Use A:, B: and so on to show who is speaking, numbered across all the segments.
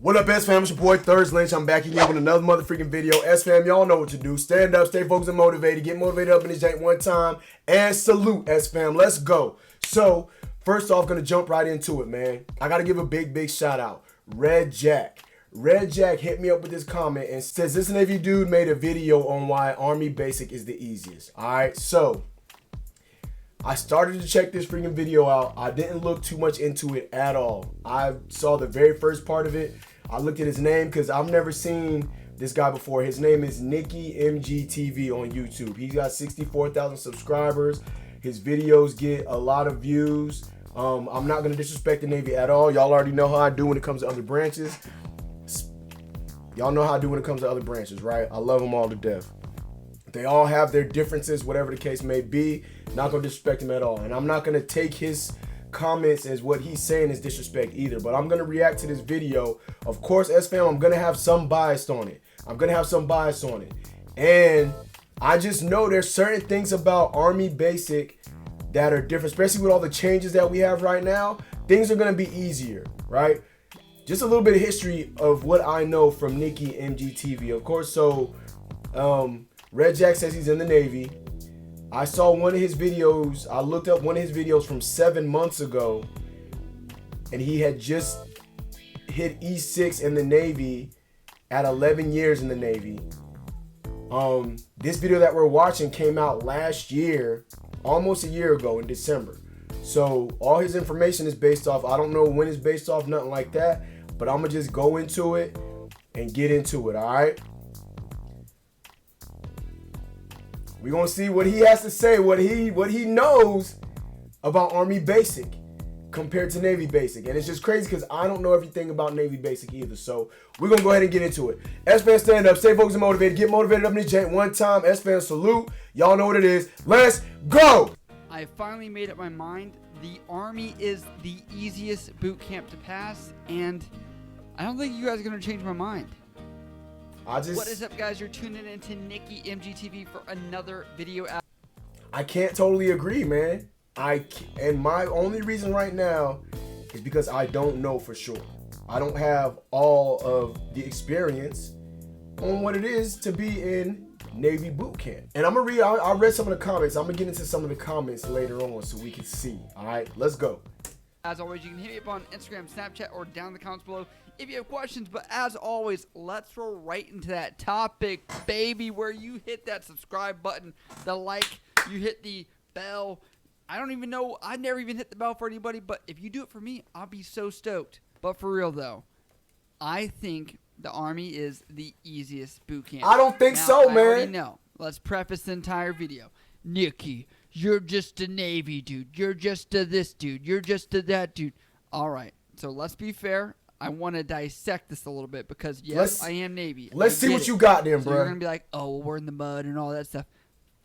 A: What up, SFAM? It's your boy Lynch. I'm back again with another motherfucking video. SFAM, y'all know what to do. Stand up, stay focused and motivated. Get motivated up in this jank one time. And salute, SFAM. Let's go. So, first off, gonna jump right into it, man. I gotta give a big shout out. Red Jack. Red Jack hit me up with this comment and says, this Navy dude made a video on why Army Basic is the easiest. Alright, so I started to check this freaking video out. I didn't look too much into it at all. I saw the very first part of it. I looked at his name because I've never seen this guy before. His name is Nicky MGTV on YouTube. He's got 64,000 subscribers. His videos get a lot of views. I'm not going to disrespect the Navy at all. Y'all already know how I do when it comes to other branches. Y'all know how I do when it comes to other branches, right? I love them all to death. They all have their differences, whatever the case may be. Not going to disrespect him at all. And I'm not going to take his comments as what he's saying is disrespect either. But I'm going to react to this video. Of course, SFAM, I'm going to have some bias on it. And I just know there's certain things about Army Basic that are different, especially with all the changes that we have right now. Things are going to be easier, right? Just a little bit of history of what I know from Nicky MGTV. Of course, so Red Jack says he's in the Navy. I saw one of his videos. I looked up one of his videos from 7 months ago, and he had just hit E6 in the Navy at 11 years in the Navy. This video that we're watching came out last year, almost a year ago in December. So all his information is based off, I don't know when it's based off, nothing like that, but I'm gonna just go into it and get into it, all right? We're gonna see what he has to say, what he knows about Army Basic compared to Navy Basic. And it's just crazy because I don't know everything about Navy Basic either. So we're gonna go ahead and get into it. SFAM, stand up, stay focused and motivated. Get motivated up in this jank one time. SFAM, salute. Y'all know what it is. Let's go.
B: I finally made up my mind. The Army is the easiest boot camp to pass, and I don't think you guys are gonna change my mind. What is up, guys? You're tuning into Nicky MGTV for another video.
A: I can't totally agree, man. And my only reason right now is because I don't know for sure. I don't have all of the experience on what it is to be in Navy boot camp. And I'm gonna read. I read some of the comments. I'm gonna get into some of the comments later on so we can see. All right, let's go.
B: As always, you can hit me up on Instagram, Snapchat, or down in the comments below if you have questions. But as always, let's roll right into that topic, baby, where you hit that subscribe button, the like, you hit the bell. I don't even know. I never even hit the bell for anybody, but if you do it for me, I'll be so stoked. But for real, though, I think the Army is the easiest boot camp.
A: I don't think so, man.
B: I already know. Let's preface the entire video. Nicky, you're just a Navy dude. You're just a this dude. You're just a that dude. All right. So let's be fair. I want to dissect this a little bit because, yes, I am Navy.
A: Let's see what you got then, bro.
B: You're going to be like, oh, well, we're in the mud and all that stuff.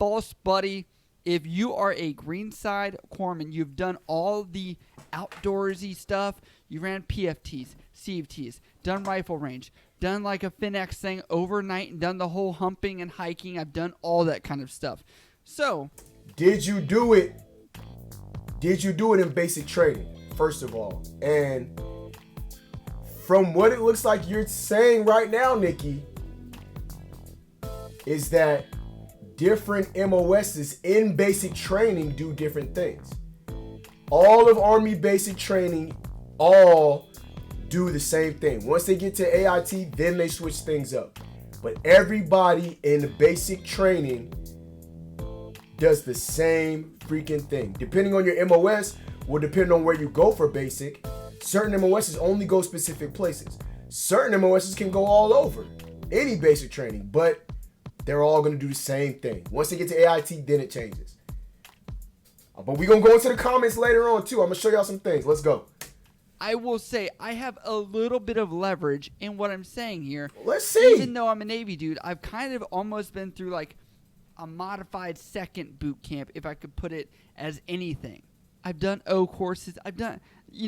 B: False, buddy. If you are a Greenside corpsman, you've done all the outdoorsy stuff. You ran PFTs, CFTs, done rifle range, done like a FinX thing overnight, and done the whole humping and hiking. I've done all that kind of stuff. So,
A: did you do it? Did you do it in basic training, first of all? And from what it looks like you're saying right now, Nicky, is that different MOSs in basic training do different things. All of Army basic training all do the same thing. Once they get to AIT, then they switch things up. But everybody in the basic training does the same freaking thing. Depending on your MOS, will depend on where you go for basic. Certain MOSs only go specific places. Certain MOSs can go all over any basic training, but they're all going to do the same thing. Once they get to AIT, then it changes. But we're going to go into the comments later on, too. I'm going to show y'all some things. Let's go.
B: I will say I have a little bit of leverage in what I'm saying here.
A: Let's see.
B: Even though I'm a Navy dude, I've kind of almost been through like a modified second boot camp, if I could put it as anything. I've done O courses. I've done,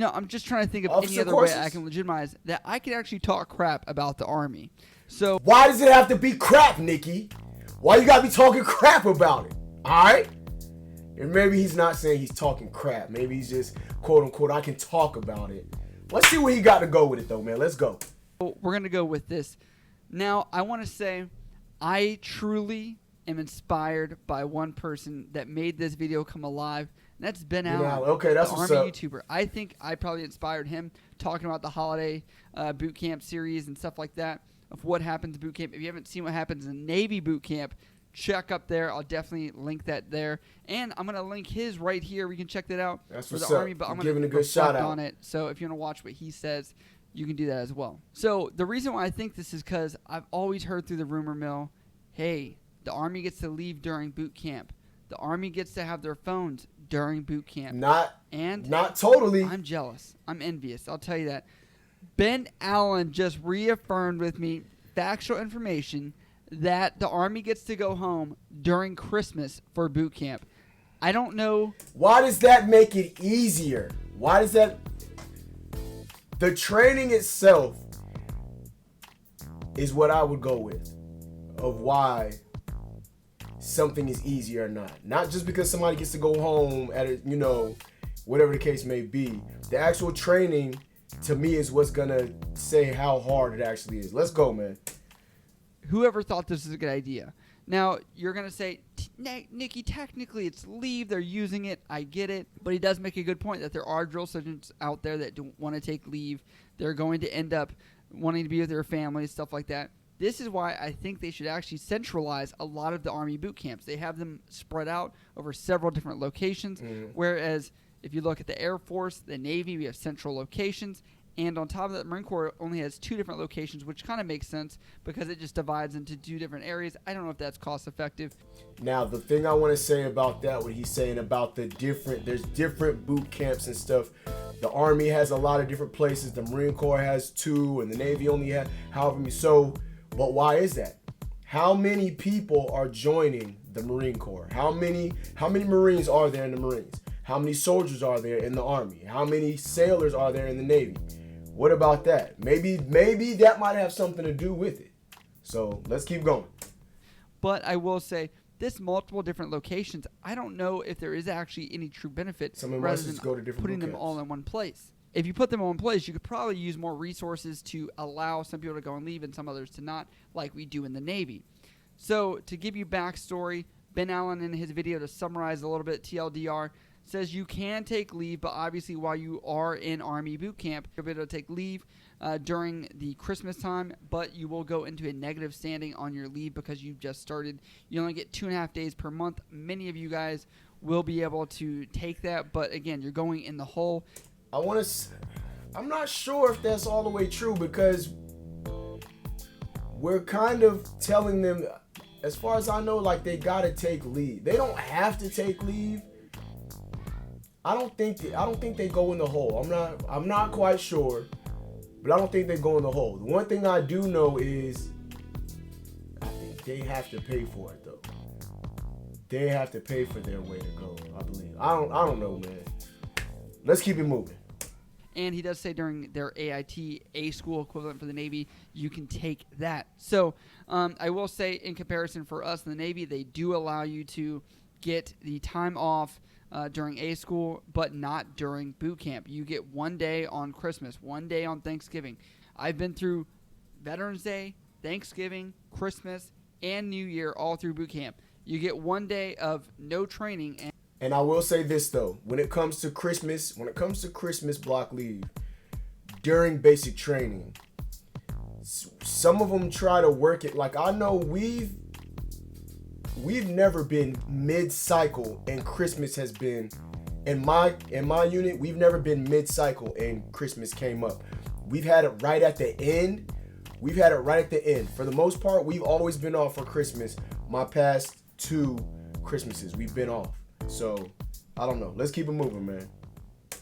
B: I'm just trying to think of any other way I can legitimize that I can actually talk crap about the Army. So
A: why does it have to be crap, Nicky? Why you gotta be talking crap about it? All right? And maybe he's not saying he's talking crap. Maybe he's just, quote unquote, I can talk about it. Let's see what he got to go with it, though, man. Let's go.
B: We're going to go with this. Now, I want to say I truly am inspired by one person that made this video come alive, and that's Ben Allen.
A: Okay, that's
B: the
A: what's
B: Army
A: up.
B: YouTuber. I think I probably inspired him talking about the holiday boot camp series and stuff like that, of what happens in boot camp. If you haven't seen what happens in Navy boot camp, check up there. I'll definitely link that there. And I'm going to link his right here. We can check that out
A: That's
B: for
A: what's
B: the
A: up.
B: Army, but I'm
A: You're
B: going
A: giving
B: to
A: a good shout
B: reflect
A: out
B: on it. So if you want to watch what he says, you can do that as well. So the reason why I think this is because I've always heard through the rumor mill, hey, the Army gets to leave during boot camp. The Army gets to have their phones during boot camp.
A: Not totally.
B: I'm jealous. I'm envious. I'll tell you that. Ben Allen just reaffirmed with me factual information that the Army gets to go home during Christmas for boot camp. I don't know.
A: Why does that make it easier? Why does that... The training itself is what I would go with of why something is easier or not. Not just because somebody gets to go home at a, whatever the case may be. The actual training, to me, is what's going to say how hard it actually is. Let's go, man.
B: Whoever thought this was a good idea. Now, you're going to say, Nikki, technically it's leave. They're using it. I get it. But he does make a good point that there are drill sergeants out there that don't want to take leave. They're going to end up wanting to be with their families, stuff like that. This is why I think they should actually centralize a lot of the Army boot camps. They have them spread out over several different locations, whereas if you look at the Air Force, the Navy, we have central locations. And on top of that, the Marine Corps only has 2 different locations, which kind of makes sense because it just divides into 2 different areas. I don't know if that's cost effective.
A: Now, the thing I want to say about that, what he's saying about there's different boot camps and stuff. The Army has a lot of different places. The Marine Corps has 2, and the Navy only has however many. So, but why is that? How many people are joining the Marine Corps? How many Marines are there in the Marines? How many soldiers are there in the Army? How many sailors are there in the Navy? What about that? Maybe that might have something to do with it. So let's keep going.
B: But I will say, this multiple different locations, I don't know if there is actually any true benefit rather than putting them all in one place. If you put them in one place, you could probably use more resources to allow some people to go and leave and some others to not, like we do in the Navy. So to give you backstory, Ben Allen in his video, to summarize a little bit, TLDR, says you can take leave, but obviously while you are in Army boot camp, you'll be able to take leave during the Christmas time, but you will go into a negative standing on your leave because you've just started. You only get 2.5 days per month. Many of you guys will be able to take that, but again, you're going in the hole.
A: I'm not sure if that's all the way true because we're kind of telling them, as far as I know, like they gotta take leave. They don't have to take leave. I don't think they go in the hole. I'm not quite sure, but I don't think they go in the hole. The one thing I do know is I think they have to pay for it though. They have to pay for their way to go, I believe. I don't know, man. Let's keep it moving.
B: And he does say during their AIT, A school equivalent for the Navy, you can take that. So I will say, in comparison for us in the Navy, they do allow you to get the time off during A school, but not during boot camp. You get 1 day on Christmas, 1 day on Thanksgiving. I've been through Veterans Day, Thanksgiving, Christmas, and New Year all through boot camp. You get 1 day of no training.
A: And I will say this though, when it comes to Christmas block leave during basic training, some of them try to work it. Like I know we've never been mid-cycle and Christmas has been in my unit. We've never been mid-cycle and Christmas came up. We've had it right at the end. For the most part, we've always been off for Christmas. My past 2 Christmases, we've been off. So, I don't know. Let's keep it moving, man.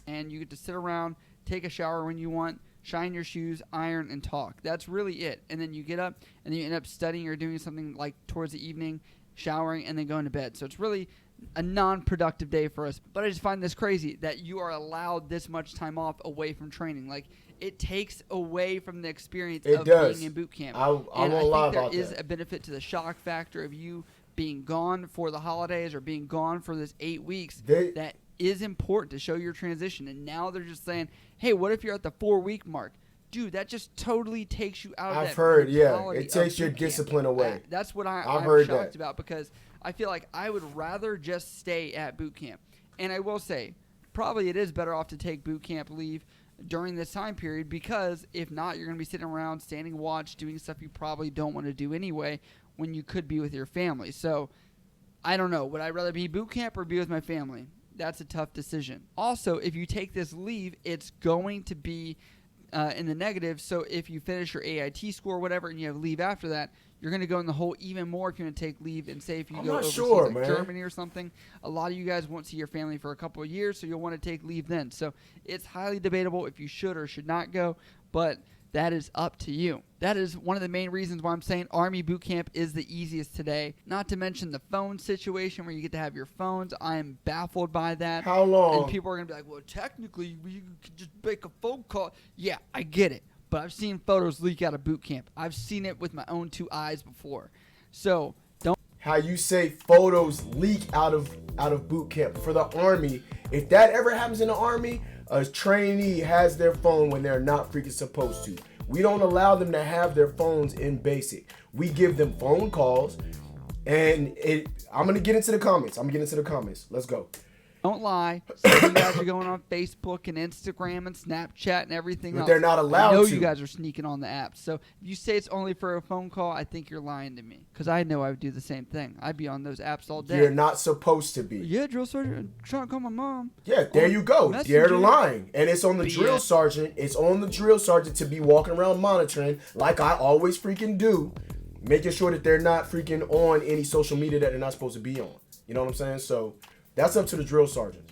B: And you get to sit around, take a shower when you want, shine your shoes, iron, and talk. That's really it. And then you get up, and then you end up studying or doing something like towards the evening, showering, and then going to bed. So it's really a non-productive day for us. But I just find this crazy that you are allowed this much time off away from training. Like, it takes away from the experience of being in boot camp.
A: I won't lie about that.
B: And I think there is a benefit to the shock factor of you being gone for the holidays or being gone for this 8 weeks. That is important to show your transition. And now they're just saying, hey, what if you're at the 4-week mark? dude, that just totally takes you out of
A: I've
B: that
A: heard, yeah.
B: mentality
A: It takes
B: of
A: your
B: boot camp.
A: discipline away.
B: That's what
A: I've
B: I'm
A: heard
B: shocked
A: that.
B: about, because I feel like I would rather just stay at boot camp. And I will say, probably it is better off to take boot camp leave during this time period, because if not, you're going to be sitting around standing watch doing stuff you probably don't want to do anyway when you could be with your family. So I don't know. Would I rather be boot camp or be with my family? That's a tough decision. Also, if you take this leave, it's going to be in the negative. So if you finish your AIT score or whatever and you have leave after that, you're going to go in the hole even more if you're going to take leave. And say if you go overseas, like Germany or something, a lot of you guys won't see your family for a couple of years, so you'll want to take leave then. So it's highly debatable if you should or should not go, but that is up to you. That is one of the main reasons why I'm saying Army boot camp is the easiest today. Not to mention the phone situation where you get to have your phones. I am baffled by that.
A: How long?
B: And people are going to be like, well, technically, you could just make a phone call. Yeah, I get it. But I've seen photos leak out of boot camp. I've seen it with my own 2 eyes before. So don't.
A: How you say photos leak out of boot camp for the Army? If that ever happens in the Army, a trainee has their phone when they're not freaking supposed to. We don't allow them to have their phones in basic. We give them phone calls, and I'm gonna get into the comments. Let's go.
B: Don't lie. Some of you guys are going on Facebook and Instagram and Snapchat and everything
A: But
B: else.
A: they're not allowed
B: I know
A: to.
B: you guys are sneaking on the apps. So if you say it's only for a phone call, I think you're lying to me. Because I know I would do the same thing. I'd be on those apps all day.
A: You're not supposed to be.
B: Yeah, drill sergeant, I'm trying to call my mom.
A: Yeah, there you go.
B: Messenger.
A: They're lying. And it's on the
B: BS.
A: drill sergeant. It's on the drill sergeant to be walking around monitoring, like I always freaking do, making sure that they're not freaking on any social media that they're not supposed to be on. You know what I'm saying? So that's up to the drill sergeant.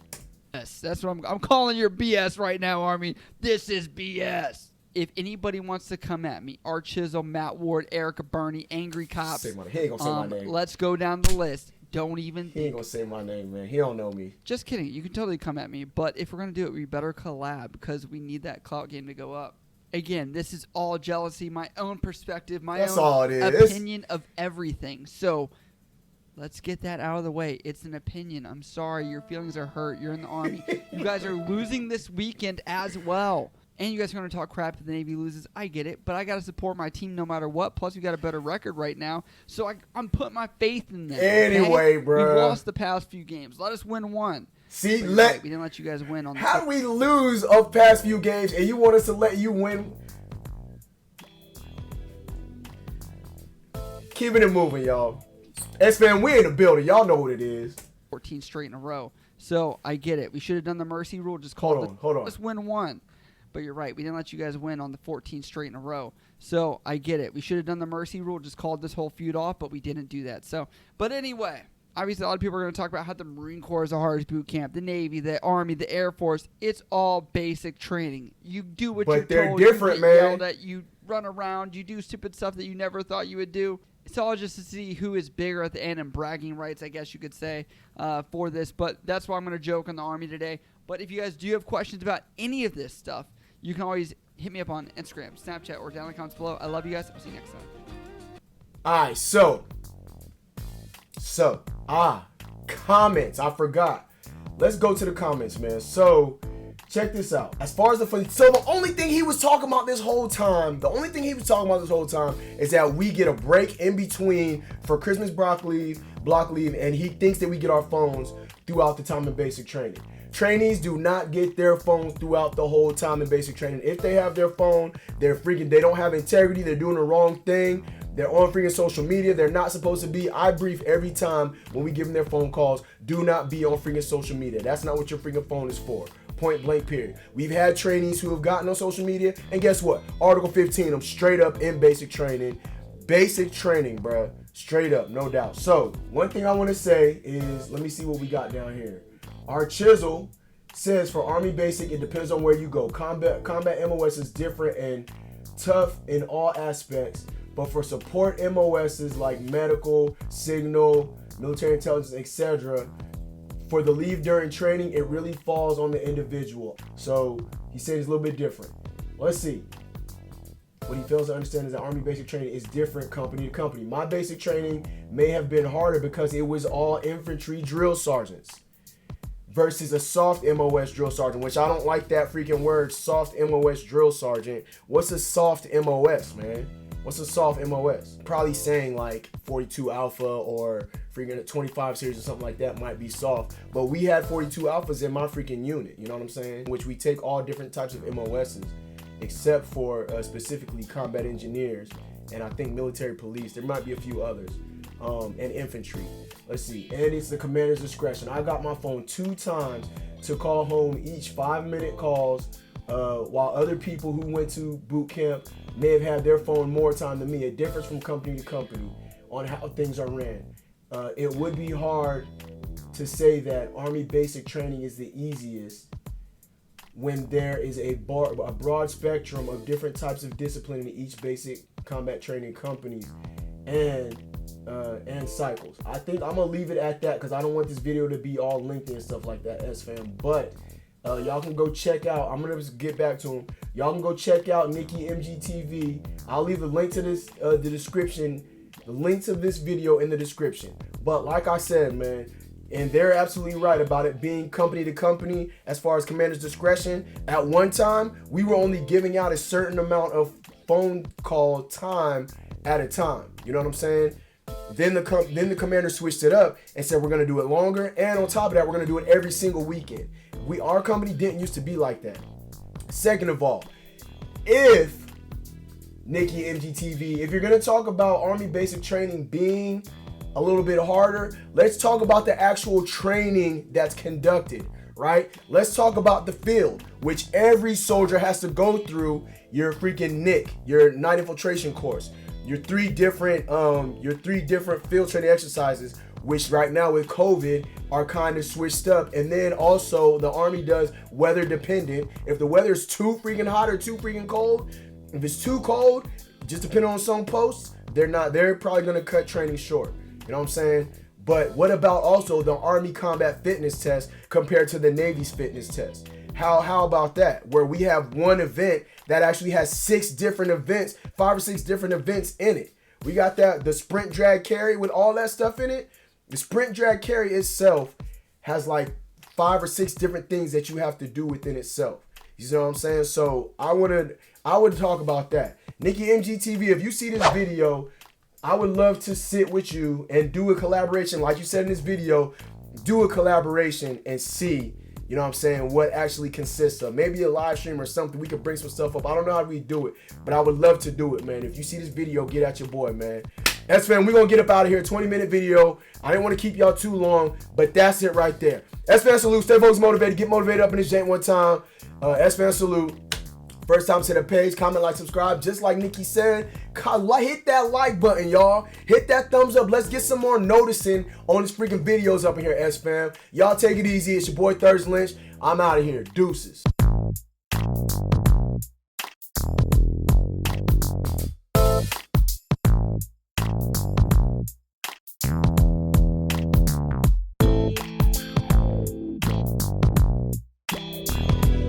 B: Yes, that's what I'm calling your BS right now, Army. This is BS. If anybody wants to come at me, Art Chisel, Matt Ward, Erica Burney, Angry Cops,
A: He ain't gonna say my name.
B: let's go down the list. Don't even
A: He ain't gonna say my name, man. He don't know me.
B: Just kidding. You can totally come at me. But if we're going to do it, we better collab, because we need that clout game to go up. Again, this is all jealousy, my own perspective, my
A: That's
B: own
A: all it is.
B: opinion of everything. So let's get that out of the way. It's an opinion. I'm sorry. Your feelings are hurt. You're in the Army. You guys are losing this weekend as well. And you guys are going to talk crap if the Navy loses. I get it. But I got to support my team no matter what. Plus, we got a better record right now. So I'm putting my faith in them.
A: Anyway,
B: okay?
A: bruh.
B: We lost the past few games. Let us win one.
A: See,
B: We didn't let you guys win on
A: how do we lose of past few games and you want us to let you win? Keeping it moving, y'all. SFAM, we in the building. Y'all know what it is.
B: 14 straight in a row. So I get it. We should have done the mercy rule. Just
A: Hold on.
B: Let's win one. But you're right. We didn't let you guys win on the 14 straight in a row. So I get it. We should have done the mercy rule. Just called this whole feud off, but we didn't do that. So, but anyway, obviously a lot of people are going to talk about how the Marine Corps is the hardest boot camp, the Navy, the Army, the Air Force. It's all basic training. You do what you're
A: But they're
B: told.
A: different,
B: you get
A: man.
B: yelled at, you run around. You do stupid stuff that you never thought you would do. It's all just to see who is bigger at the end and bragging rights, I guess you could say, for this. But that's why I'm going to joke on the Army today. But if you guys do have questions about any of this stuff, you can always hit me up on Instagram, Snapchat, or down in the comments below. I love you guys. I'll see you next time.
A: All right, so comments. I forgot. Let's go to the comments, man. So check this out. As far as the only thing he was talking about this whole time, is that we get a break in between for Christmas block leave, and he thinks that we get our phones throughout the time in basic training. Trainees do not get their phones throughout the whole time in basic training. If they have their phone, they don't have integrity, they're doing the wrong thing. They're on freaking social media. They're not supposed to be. I brief every time when we give them their phone calls. Do not be on freaking social media. That's not what your freaking phone is for. Point blank, period. We've had trainees who have gotten on social media, and guess what? Article 15, I'm straight up in basic training. Basic training, bruh. Straight up, no doubt. So, one thing I want to say is, let me see what we got down here. Our Chisel says for Army Basic, it depends on where you go. Combat MOS is different and tough in all aspects, but for support MOSs like medical, signal, military intelligence, etc., for the leave during training, it really falls on the individual. So he said it's a little bit different. Let's see. What he fails to understand is that Army basic training is different company to company. My basic training may have been harder because it was all infantry drill sergeants. versus a soft MOS drill sergeant, which I don't like that freaking word, soft MOS drill sergeant. What's a soft MOS, man? What's a soft MOS? Probably saying like 42 Alpha or freaking 25 series or something like that might be soft. But we had 42 Alphas in my freaking unit, you know what I'm saying? Which we take all different types of MOSs, except for specifically combat engineers, and I think military police. There might be a few others, and infantry. Let's see, and it's the commander's discretion. I got my phone 2 times to call home each 5-minute calls, while other people who went to boot camp may have had their phone more time than me. It differs from company to company on how things are ran. It would be hard to say that Army basic training is the easiest when there is a broad spectrum of different types of discipline in each basic combat training companies and cycles. I think I'm gonna leave it at that because I don't want this video to be all lengthy and stuff like that, SFAM. But y'all can go check out, I'm gonna just get back to him. Y'all can go check out Nikki MGTV. I'll leave the link to this, the description, the link to this video in the description. But like I said, man, and they're absolutely right about it being company to company as far as commander's discretion. At one time, we were only giving out a certain amount of phone call time at a time. You know what I'm saying? Then the commander switched it up and said we're gonna do it longer, and on top of that, we're gonna do it every single weekend. Our company didn't used to be like that. Second of all, if Nikki MGTV, if you're gonna talk about Army basic training being a little bit harder, let's talk about the actual training that's conducted, right? Let's talk about the field, which every soldier has to go through. Your freaking NIC, your night infiltration course, your three different field training exercises, which right now with COVID are kind of switched up. And then also the Army does weather dependent. If the weather's too freaking hot or too freaking cold, if it's too cold, just depending on some posts, they're probably gonna cut training short. You know what I'm saying? But what about also the Army combat fitness test compared to the Navy's fitness test? How about that? Where we have one event that actually has 6 different events, 5 or 6 different events in it. We got the sprint drag carry with all that stuff in it. The sprint drag carry itself has like 5 or 6 different things that you have to do within itself. You know what I'm saying? So I would talk about that. Nikki MGTV, if you see this video, I would love to sit with you and do a collaboration. Like you said in this video, do a collaboration and see, you know what I'm saying, what actually consists of. Maybe a live stream or something. We could bring some stuff up. I don't know how we do it, but I would love to do it, man. If you see this video, get at your boy, man. SFAM, we're going to get up out of here. 20-minute video. I didn't want to keep y'all too long, but that's it right there. SFAM salute. Stay focused, motivated. Get motivated up in this jank one time. SFAM salute. First time to the page, comment, like, subscribe. Just like Nikki said, hit that like button, y'all. Hit that thumbs up. Let's get some more noticing on these freaking videos up in here, SFAM. Y'all take it easy. It's your boy Lynch. I'm out of here. Deuces.